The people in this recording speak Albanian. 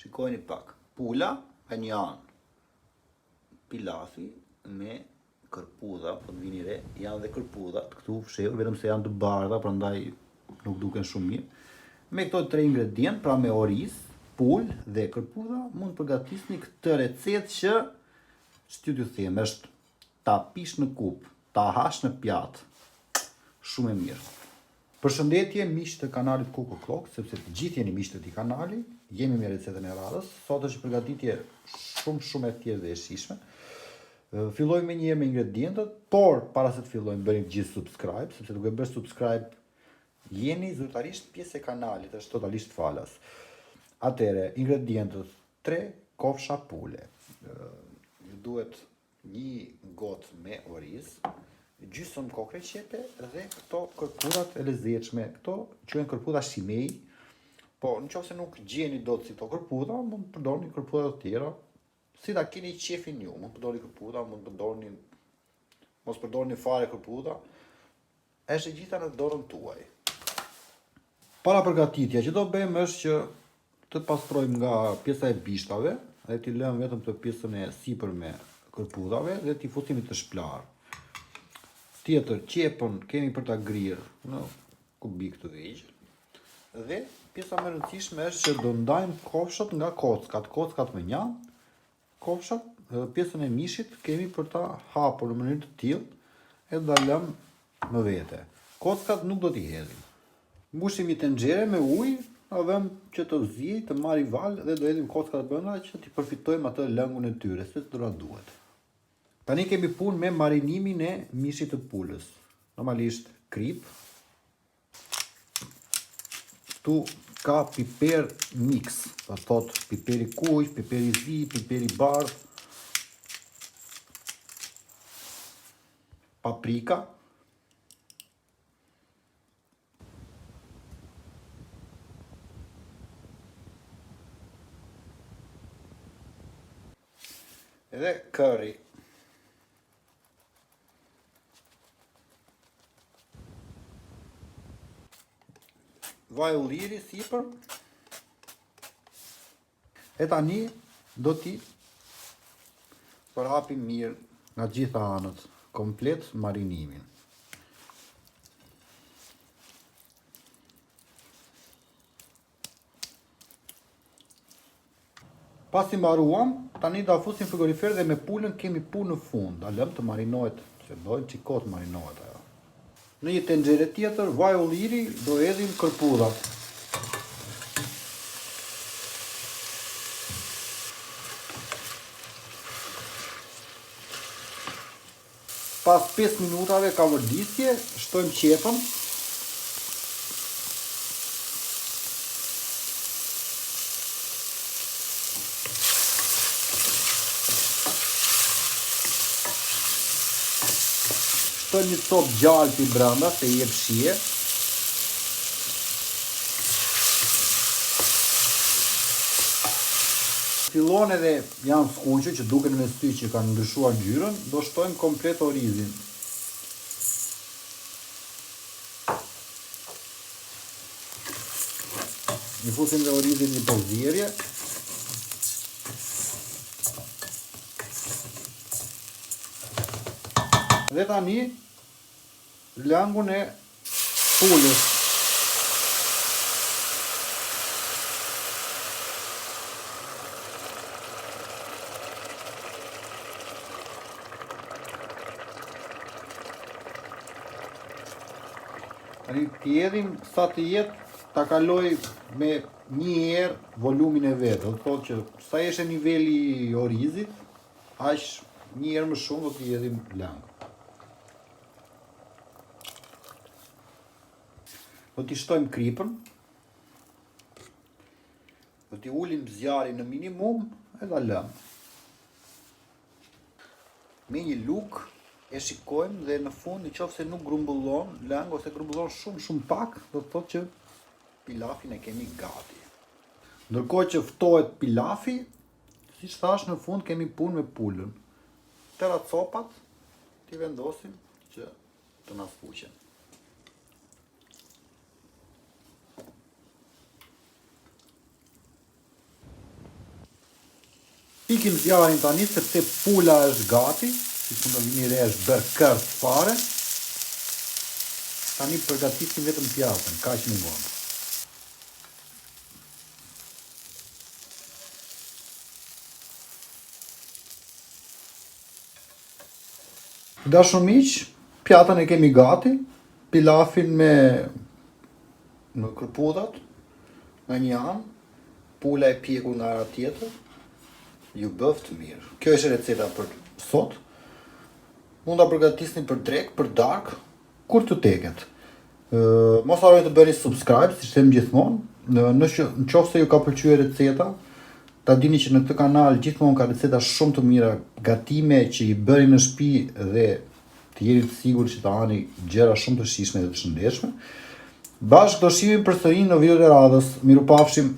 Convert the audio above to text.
Shikojni pak. Pula e një anë. Pilafi me kërpudha, po të vini re, janë dhe kërpudhat këtu fshehur, vetëm se janë të bardha, prandaj nuk duken shumë mirë. Me këto 3 ingredient, pra me oriz, pul dhe kërpudha, mund të përgatisni këtë recetë që t'ju them, është ta pish në kup, ta hash në pjatë. Shumë e mirë. Përshëndetje miqtë të kanalit Cook O'Clock, sepse të gjithë jeni miqtë të këtij kanali, jemi me recetën e radhës. Sot është përgatitje shumë e thjeshtë dhe e shijshme. Fillojmë me një herë me ingredientët, por para se të fillojmë bëni gjithë subscribe, sepse duke bërë subscribe jeni zyrtarisht pjesë e kanalit, është totalisht falas. Atëre, ingredientët: 3 kofsha pule. Ju duhet 1 gotë me oriz, gjysmë kokre qepe dhe këto kërpudhat e lezetshme. Këto quhen kërpudha shimei, po nëse nuk gjeni dot si këto kërpudha, mund të përdorni kërpudha të tjera, si ta keni qefin ju. Mund të përdorni kërpudha, mund të përdorni, mos përdorni fare kërpudha. Është e gjitha në dorën tuaj. Para përgatitja që do bëjmë është që të pastrojmë nga pjesa e bishtave dhe t'i lëmë vetëm të pjesën e sipërme kërpudhave dhe t'i futemi të shplar. Tjetër, qepën kemi për ta grirë në kubik të vegjël. Dhe pjesa më e rëndësishme është që do ndajmë kofshat nga kockat me një, kofshat, pjesën e mishit kemi për ta hapur në mënyrë të tillë e ta lëmë në vete. Kockat nuk do t'i hedhim. Mbushim një tenxhere me ujë, a vëmë që të vijë, të marrë val dhe do hedhim kockat brenda që t'i përfitojmë atë lëngun e tyre, se të duhet. Tani kemi punë me marinimin e mishit të pulës. Normalisht krip. Këtu ka piper mix, do të thotë piperi kuq, piperi zi, piperi bardh, paprika, edhe curry. Vaj ulliri sipër. E tani do t'i përhapim mirë nga gjitha anët, komplet marinimin. Pasi mbaruam, tani do fusim në frigorifer dhe me pulën kemi punë në fund. A lëm të marinohet, që dojnë çikot marinohet ajo. Në një tenxhere tjetër, vaj ulliri, do hedhim kërpudhat. Pas 5 minutave ka vërdisje, shtojmë qepën. Shtojmë një copë gjalpi brenda se i jep shije. Fillon edhe janë skuqur që duken me sy që kanë ndryshuar ngjyrën, do shtojmë komplet orizin. I fusim dhe orizin në përzierje. Dhe tani lëngun e pulës. Tani t'i hedhim sa të jetë ta kaloj me një herë volumin e vet. Do të thotë që sa ishte niveli i orizit, aq një herë më shumë do t'i hedhim lëng. Do t'i shtojmë kripën, do t'i ulim zjarin në minimum e ta lëmë. Me një luk e shikojmë dhe në fund nëse nuk grumbullon lëng ose grumbullon shumë pak, do të thotë që pilafin e kemi gati. Ndërkohë që ftohet pilafi, siç thash në fund kemi punë me pulën. Tëra copat t'i vendosim që të na sfuqen. Ikim zjarin tani sepse pula është gati, si që në vini re është bërë kërth fare. Tani përgatisim vetëm pjatën, ka që një vonë. Dashur miq, pjatën e kemi gati, pilafin me kërpudhat nga një anë, pula e pjekur nga ana tjetër, ju bëft mirë. Kjo është receta për sot. Mund ta përgatisni për drek, për dark, kur të teket. Mos harroni të bëni subscribe, siç them gjithmonë. Nëse ju ka pëlqyer receta, ta dini që në këtë kanal gjithmonë ka receta shumë të mira, gatime që i bëni në shtëpi dhe të jeni të sigurt që të hani gjëra shumë të shijshme dhe të shëndetshme. Bashkë do shihemi përsëri në videot e radhës. Mirupafshim.